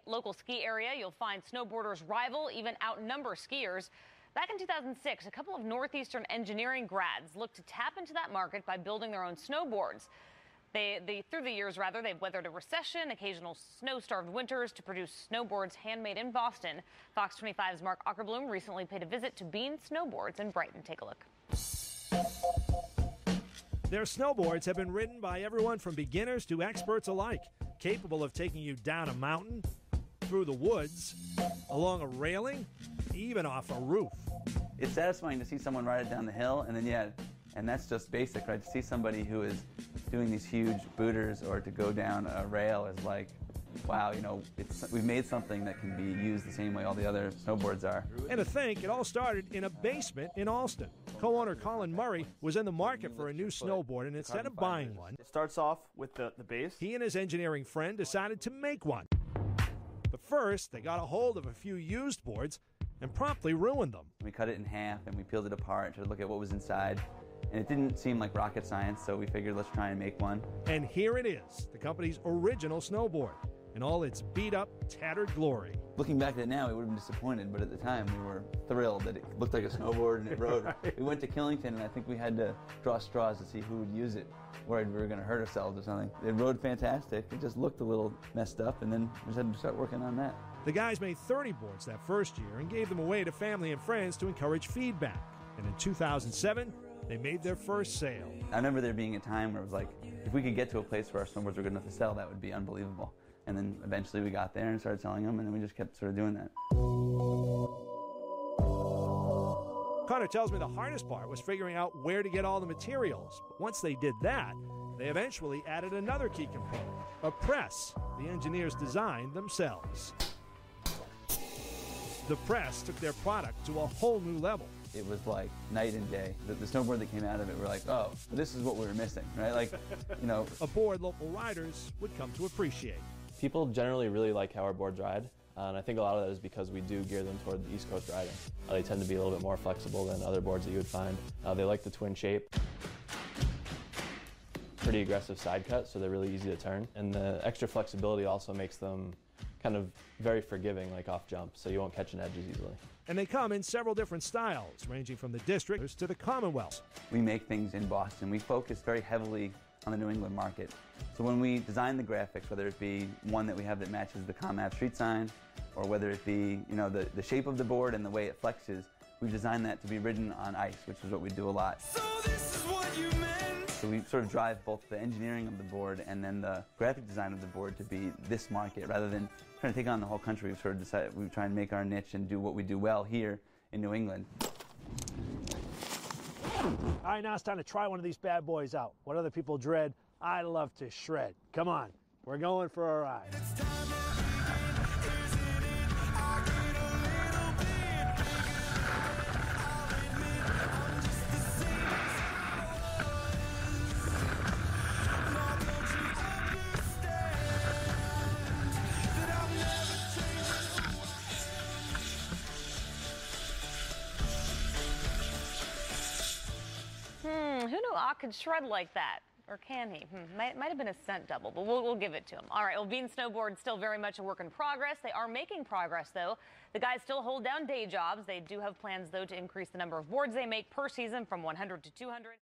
Local ski area, you'll find snowboarders rival, even outnumber skiers. Back in 2006, a couple of Northeastern engineering grads looked to tap into that market by building their own snowboards. Through the years, they've weathered a recession, occasional snow-starved winters to produce snowboards handmade in Boston. Fox 25's Mark Ackerblum recently paid a visit to Bean Snowboards in Brighton. Take a look. Their snowboards have been ridden by everyone from beginners to experts alike, capable of taking you down a mountain, through the woods, along a railing, even off a roof. It's satisfying to see someone ride it down the hill, and then and that's just basic, right? To see somebody who is doing these huge booters or to go down a rail is like, wow, we've made something that can be used the same way all the other snowboards are. And to think, it all started in a basement in Alston. Co-owner Colin Murray was in the market for a new snowboard, and instead of buying one, it starts off with the base. He and his engineering friend decided to make one. But first, they got a hold of a few used boards and promptly ruined them. We cut it in half and we peeled it apart to look at what was inside. And it didn't seem like rocket science, so we figured let's try and make one. And here it is, the company's original snowboard, in all its beat-up, tattered glory. Looking back at it now, we would have been disappointed, but at the time we were thrilled that it looked like a snowboard and it rode. Right. We went to Killington, and I think we had to draw straws to see who would use it, worried we were going to hurt ourselves or something. It rode fantastic. It just looked a little messed up, and then we just had to start working on that. The guys made 30 boards that first year and gave them away to family and friends to encourage feedback. And in 2007, they made their first sale. I remember there being a time where it was like, if we could get to a place where our snowboards were good enough to sell, that would be unbelievable. And then eventually we got there and started selling them, and then we just kept sort of doing that. Connor tells me the hardest part was figuring out where to get all the materials. But once they did that, they eventually added another key component, a press the engineers designed themselves. The press took their product to a whole new level. It was like night and day. The snowboard that came out of it, we're like, oh, this is what we were missing, right? Like, A board local riders would come to appreciate. People generally really like how our boards ride, and I think a lot of that is because we do gear them toward the East Coast riding. They tend to be a little bit more flexible than other boards that you would find. They like the twin shape. Pretty aggressive side cut, so they're really easy to turn. And the extra flexibility also makes them kind of very forgiving, like off jump, so you won't catch an edge as easily. And they come in several different styles, ranging from the districts to the Commonwealth. We make things in Boston. We focus very heavily on the New England market. So when we design the graphics, whether it be one that we have that matches the ComAv street sign, or whether it be the shape of the board and the way it flexes, we've designed that to be ridden on ice, which is what we do a lot. So this is what you meant. So we sort of drive both the engineering of the board and then the graphic design of the board to be this market. Rather than trying to take on the whole country, we've sort of decided we try and make our niche and do what we do well here in New England. All right, now it's time to try one of these bad boys out. What other people dread, I love to shred. Come on, we're going for a ride. Who knew Ock could shred like that? Or can he? Might have been a stunt double, but we'll give it to him. All right, well, Bean Snowboards still very much a work in progress. They are making progress, though. The guys still hold down day jobs. They do have plans, though, to increase the number of boards they make per season from 100 to 200.